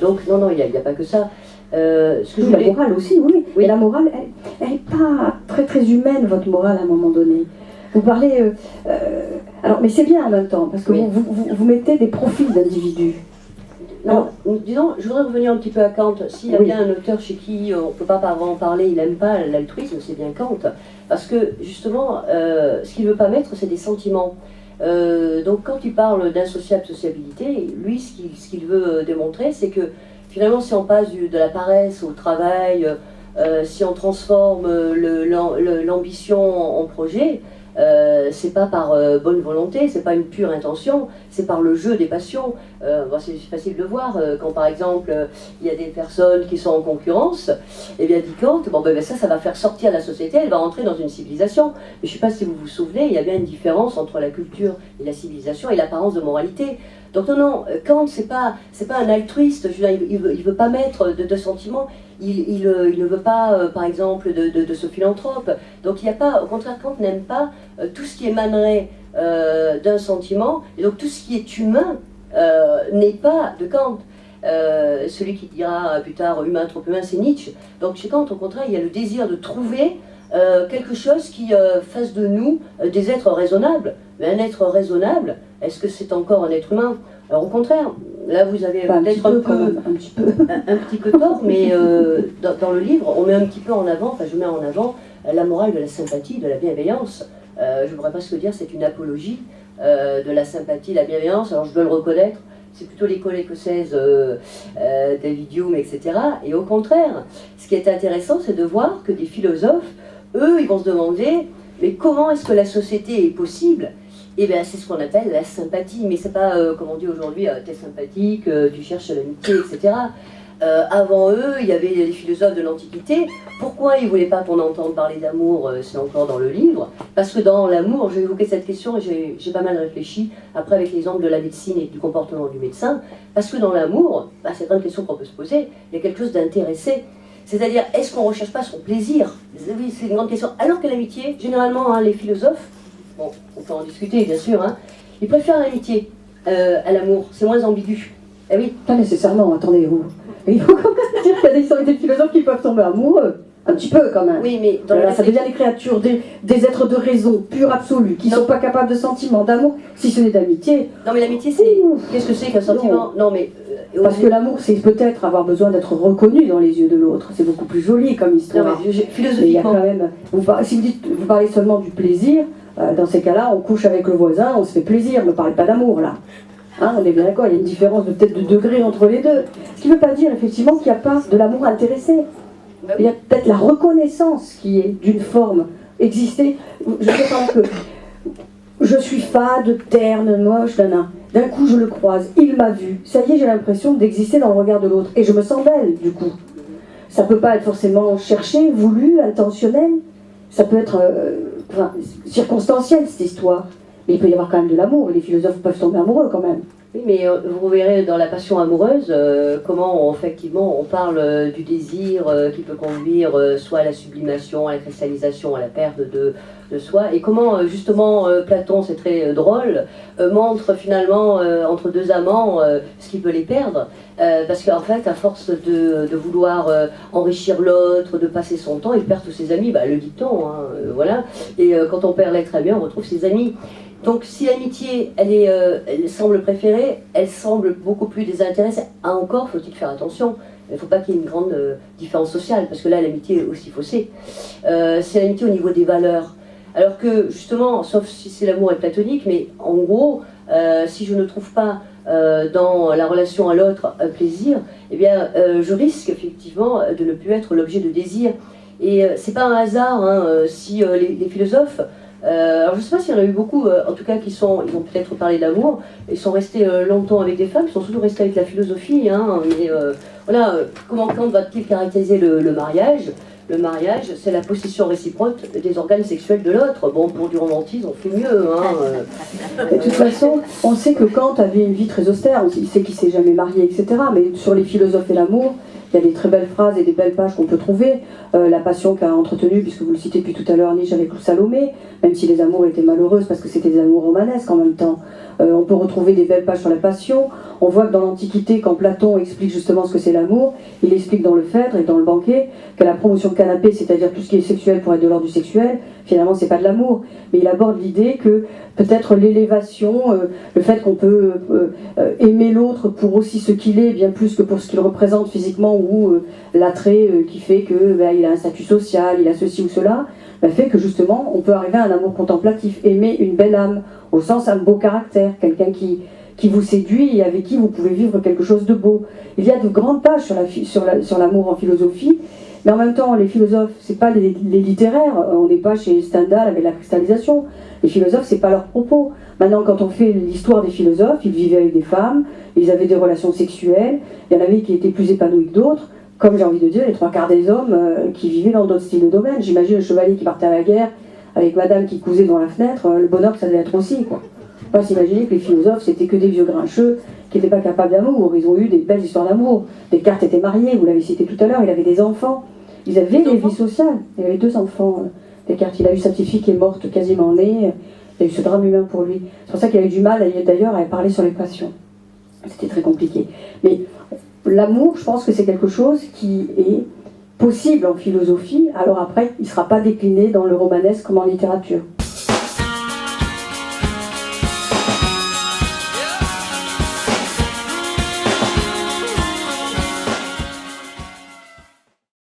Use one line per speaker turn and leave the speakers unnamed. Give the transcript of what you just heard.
Donc non, il n'y a pas que ça. Ce que je
La morale aussi, oui.
Oui.
Et la morale, elle n'est pas très très humaine, votre morale, à un moment donné. Vous parlez... alors, mais c'est bien en même temps, parce que
Oui.
vous mettez des profils d'individus.
Non, disons, je voudrais revenir un petit peu à Kant. S'il y a
Oui.
bien un auteur chez qui on ne peut pas vraiment parler, il n'aime pas l'altruisme, c'est bien Kant. Parce que, justement, ce qu'il ne veut pas mettre, c'est des sentiments. Donc, quand il parle d'insociable sociabilité, lui, ce qu'il veut démontrer, c'est que, finalement, si on passe de la paresse au travail, si on transforme l'ambition en projet, c'est pas par bonne volonté, c'est pas une pure intention, c'est par le jeu des passions. C'est facile de voir quand par exemple il y a des personnes qui sont en concurrence, et bien dit Kant, ça va faire sortir la société, elle va entrer dans une civilisation. Mais je sais pas si vous vous souvenez, il y a bien une différence entre la culture et la civilisation et l'apparence de moralité. Donc non, Kant c'est pas un altruiste, je veux dire, il veut pas mettre de sentiments. Il ne veut pas, par exemple, de ce philanthrope. Donc il n'y a pas, au contraire, Kant n'aime pas tout ce qui émanerait d'un sentiment. Et donc tout ce qui est humain n'est pas de Kant. Celui qui dira plus tard humain, trop humain, c'est Nietzsche. Donc chez Kant, au contraire, il y a le désir de trouver quelque chose qui fasse de nous des êtres raisonnables. Mais un être raisonnable, est-ce que c'est encore un être humain? Alors au contraire, là vous avez peut-être un petit peu tort, mais dans le livre, on met un petit peu en avant, enfin je mets en avant la morale de la sympathie, de la bienveillance. Je ne voudrais pas se dire c'est une apologie de la sympathie, de la bienveillance, alors je dois le reconnaître, c'est plutôt l'école écossaise David Hume, etc. Et au contraire, ce qui est intéressant, c'est de voir que des philosophes, eux, ils vont se demander, mais comment est-ce que la société est possible? Et bien c'est ce qu'on appelle la sympathie, mais c'est pas comme on dit aujourd'hui, t'es sympathique, tu cherches l'amitié, etc. Avant eux, il y avait les philosophes de l'Antiquité. Pourquoi ils ne voulaient pas qu'on entende parler d'amour? C'est encore dans le livre. Parce que dans l'amour, j'ai évoqué cette question et j'ai pas mal réfléchi, après avec l'exemple de la médecine et du comportement du médecin, parce que dans l'amour, c'est une question qu'on peut se poser, il y a quelque chose d'intéressé. C'est-à-dire, est-ce qu'on ne recherche pas son plaisir? Oui, c'est une grande question. Alors que l'amitié, généralement, les philosophes, bon, on peut en discuter bien sûr, ils préfèrent l'amitié à l'amour, c'est moins ambigu. Eh oui.
Pas nécessairement, attendez, vous. Il faut quand même dire qu'il y a des philosophes qui peuvent tomber amoureux. Un petit peu quand même.
Oui, mais
ça devient des créatures, des êtres de raison, pure absolue, qui ne sont pas capables de sentiments, d'amour, si ce n'est d'amitié.
Non mais l'amitié c'est... Qu'est-ce que c'est qu'un sentiment? Non mais...
Parce que l'amour c'est peut-être avoir besoin d'être reconnu dans les yeux de l'autre. C'est beaucoup plus joli comme histoire.
Non mais philosophiquement... Il y a quand
même, si vous parlez seulement du plaisir, dans ces cas-là on couche avec le voisin, on se fait plaisir, ne parlez pas d'amour là. On est bien d'accord, il y a une différence de peut-être de degré entre les deux. Ce qui ne veut pas dire effectivement qu'il n'y a pas de l'amour intéressé. Il y a peut-être la reconnaissance qui est d'une forme existée. Je sais pas que je suis fade, terne, moche, d'un coup je le croise, il m'a vu. Ça y est, j'ai l'impression d'exister dans le regard de l'autre. Et je me sens belle du coup. Ça ne peut pas être forcément cherché, voulu, intentionnel. Ça peut être circonstanciel cette histoire. Mais il peut y avoir quand même de l'amour, et les philosophes peuvent tomber amoureux quand même.
Oui, mais vous verrez dans la passion amoureuse comment effectivement on parle du désir qui peut conduire soit à la sublimation, à la cristallisation, à la perte de soi, et comment justement Platon, c'est très drôle, montre finalement entre deux amants ce qui peut les perdre, parce qu'en fait à force de vouloir enrichir l'autre, de passer son temps, il perd tous ses amis, le dit-on, voilà, et quand on perd l'être aimé, on retrouve ses amis. Donc si l'amitié, elle semble préférée, elle semble beaucoup plus désintéressée. Encore faut-il faire attention. Il ne faut pas qu'il y ait une grande différence sociale, parce que là, l'amitié est aussi faussée. C'est l'amitié au niveau des valeurs. Alors que, justement, sauf si c'est l'amour est platonique, mais en gros, si je ne trouve pas dans la relation à l'autre un plaisir, eh bien, je risque effectivement de ne plus être l'objet de désir. Et c'est pas un hasard si les philosophes... alors je ne sais pas s'il y en a eu beaucoup, en tout cas ils ont peut-être parlé d'amour, ils sont restés longtemps avec des femmes, ils sont surtout restés avec la philosophie, mais voilà, comment Kant va-t-il caractériser le mariage? Le mariage, c'est la possession réciproque des organes sexuels de l'autre. Bon, pour du romantisme, on fait mieux.
De toute façon, on sait que Kant avait une vie très austère, on sait qu'il ne s'est jamais marié, etc. Mais sur les philosophes et l'amour, Il y a des très belles phrases et des belles pages qu'on peut trouver. La passion qu'a entretenue, puisque vous le citez depuis tout à l'heure, Nietzsche avec Salomé, même si les amours étaient malheureuses parce que c'était des amours romanesques en même temps. On peut retrouver des belles pages sur la passion. On voit que dans l'Antiquité, quand Platon explique justement ce que c'est l'amour, il explique dans le Phèdre et dans le Banquet que la promotion de canapé, c'est-à-dire tout ce qui est sexuel pour être de l'ordre du sexuel, finalement c'est pas de l'amour. Mais il aborde l'idée que peut-être l'élévation, le fait qu'on peut aimer l'autre pour aussi ce qu'il est, bien plus que pour ce qu'il représente physiquement, ou l'attrait qui fait que il a un statut social, il a ceci ou cela, fait que justement on peut arriver à un amour contemplatif, aimer une belle âme, au sens un beau caractère, quelqu'un qui vous séduit et avec qui vous pouvez vivre quelque chose de beau. Il y a de grandes pages sur l'amour en philosophie, mais en même temps les philosophes, c'est pas les littéraires, on n'est pas chez Stendhal avec la cristallisation. Les philosophes, c'est pas leur propos. Maintenant, quand on fait l'histoire des philosophes, ils vivaient avec des femmes, ils avaient des relations sexuelles, il y en avait qui étaient plus épanouis que d'autres, comme j'ai envie de dire, les trois quarts des hommes qui vivaient dans d'autres styles de domaine. J'imagine le chevalier qui partait à la guerre avec madame qui cousait dans la fenêtre, le bonheur que ça devait être aussi, quoi. Faut pas s'imaginer que les philosophes, c'était que des vieux grincheux qui n'étaient pas capables d'amour. Ils ont eu des belles histoires d'amour. Descartes était marié, vous l'avez cité tout à l'heure, il avait des enfants. Ils avaient des vies sociales. Il avait 2 enfants. Descartes, il a eu sa petite fille qui est morte quasiment née. Il a eu ce drame humain pour lui. C'est pour ça qu'il a eu du mal, d'ailleurs, à parler sur les passions. C'était très compliqué. Mais l'amour, je pense que c'est quelque chose qui est possible en philosophie. Alors après, il ne sera pas décliné dans le romanesque comme en littérature.